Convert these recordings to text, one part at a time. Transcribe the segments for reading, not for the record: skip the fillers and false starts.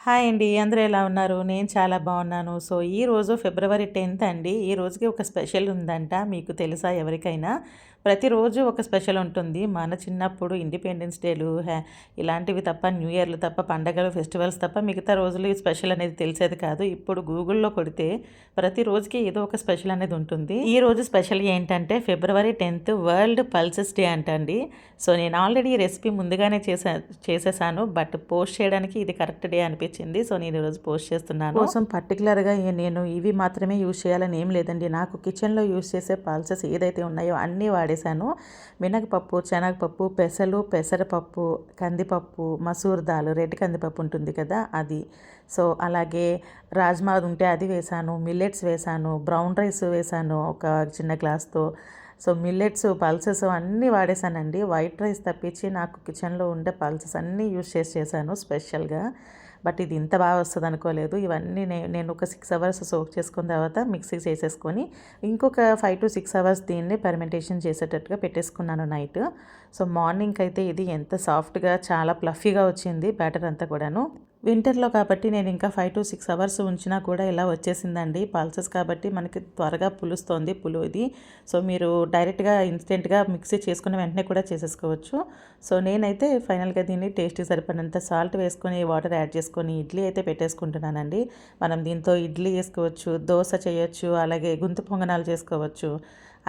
Hi అండి. అందరూ ఎలా ఉన్నారు? నేను చాలా బాగున్నాను. సో, ఈరోజు ఫిబ్రవరి 10థ్ అండి. ఈ రోజుకి ఒక స్పెషల్ ఉందంట. మీకు తెలుసా ఎవరికైనా? ప్రతిరోజు ఒక స్పెషల్ ఉంటుంది. మన చిన్నప్పుడు ఇండిపెండెన్స్ డేలు ఇలాంటివి తప్ప, న్యూ ఇయర్‌లు తప్ప, పండగలు, ఫెస్టివల్స్ తప్ప మిగతా రోజులు ఈ స్పెషల్ అనేది తెలిసేది కాదు. ఇప్పుడు గూగుల్‌లో కొడితే ప్రతి రోజుకి ఏదో ఒక స్పెషల్ అనేది ఉంటుంది. ఈ రోజు స్పెషల్ ఏంటంటే ఫిబ్రవరి 10థ్ వరల్డ్ పల్సెస్ డే అంటండి. సో, నేను ఆల్రెడీ ఈ రెసిపీ ముందుగానే చేసేసాను. బట్ పోస్ట్ చేయడానికి ఇది కరెక్ట్ డే అనిపించింది. సో, నేను ఈరోజు పోస్ట్ చేస్తున్నాను. కోసం పర్టికులర్‌గా నేను ఇవి మాత్రమే యూజ్ చేయాలని ఏం లేదండి. నాకు కిచెన్‌లో యూజ్ చేసే పల్సెస్ ఏదైతే ఉన్నాయో అన్నీ వాడేశాను. మినపప్పు, శనగపప్పు, పెసలు, పెసరపప్పు, కందిపప్పు, మసూర్ దాల్, రెడ్ కందిపప్పు ఉంటుంది కదా అది. సో, అలాగే రాజ్మా ఉంటే అది వేశాను, మిల్లెట్స్ వేశాను, బ్రౌన్ రైస్ వేశాను ఒక చిన్న గ్లాస్‌తో. సో, మిల్లెట్స్, పల్సెస్ అన్నీ వాడేశానండి. వైట్ రైస్ తప్పించి నాకు కిచెన్‌లో ఉండే పల్సెస్ అన్నీ యూజ్ చేశాను స్పెషల్‌గా. బట్ ఇది ఇంత బాగా వస్తుంది అనుకోలేదు. ఇవన్నీ నేను ఒక 6 అవర్స్ సోక్ చేసుకున్న తర్వాత మిక్సీ చేసేసుకొని ఇంకొక 5 to 6 అవర్స్ దీన్ని ఫెర్మెంటేషన్ చేసేటట్టుగా పెట్టేసుకున్నాను నైట్. సో, మార్నింగ్కి అయితే ఇది ఎంత సాఫ్ట్గా చాలా ప్లఫీగా వచ్చింది బ్యాటర్ అంతా కూడాను. వింటర్లో కాబట్టి నేను ఇంకా 5 to 6 అవర్స్ ఉంచినా కూడా ఇలా వచ్చేసిందండి. పల్సెస్ కాబట్టి మనకి త్వరగా పులుస్తుంది ఇది. సో, మీరు డైరెక్ట్గా ఇన్స్టెంట్గా మిక్సీ చేసుకున్న వెంటనే కూడా చేసేసుకోవచ్చు. సో, నేనైతే ఫైనల్గా దీన్ని టేస్ట్కి సరిపడినంత సాల్ట్ వేసుకొని వాటర్ యాడ్ చేసుకొని ఇడ్లీ అయితే పెట్టేసుకుంటున్నానండి. మనం దీంతో ఇడ్లీ వేసుకోవచ్చు, దోశ చేయొచ్చు, అలాగే గుంత పొంగనాలు చేసుకోవచ్చు,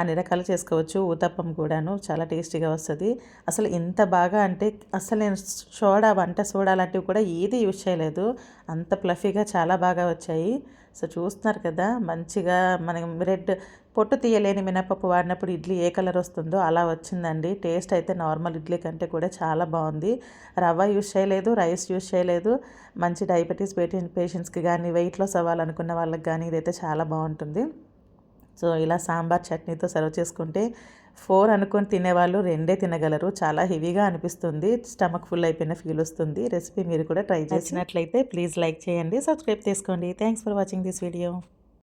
అన్ని రకాలు చేసుకోవచ్చు. ఊతప్పం కూడాను చాలా టేస్టీగా వస్తుంది. అసలు ఎంత బాగా అంటే అసలు నేను వంట సోడా లాంటివి కూడా ఏది యూజ్ చేయలేదు. అంత ప్లఫీగా చాలా బాగా వచ్చాయి. సో, చూస్తున్నారు కదా, మంచిగా మనం పొట్టు తీయలేని మినపప్పు వాడినప్పుడు ఇడ్లీ ఏ కలర్ వస్తుందో అలా వచ్చిందండి. టేస్ట్ అయితే నార్మల్ ఇడ్లీ కంటే కూడా చాలా బాగుంది. రవ్వ యూజ్ చేయలేదు, రైస్ యూజ్ చేయలేదు. మంచి డయాబెటీస్ పేషెంట్స్కి కానీ, వెయిట్ లాస్ అవ్వాలనుకున్న వాళ్ళకి కానీ ఇదైతే చాలా బాగుంటుంది. సో, ఇలా సాంబార్ చట్నీతో సర్వ్ చేసుకుంటే 4 అనుకొని తినేవాళ్ళు 2 తినగలరు. చాలా హెవీగా అనిపిస్తుంది. స్టమక్ ఫుల్ అయిపోయిన ఫీల్ వస్తుంది. రెసిపీ మీరు కూడా ట్రై చేసినట్లయితే ప్లీజ్ లైక్ చేయండి, సబ్స్క్రైబ్ చేసుకోండి. Thanks for watching this video.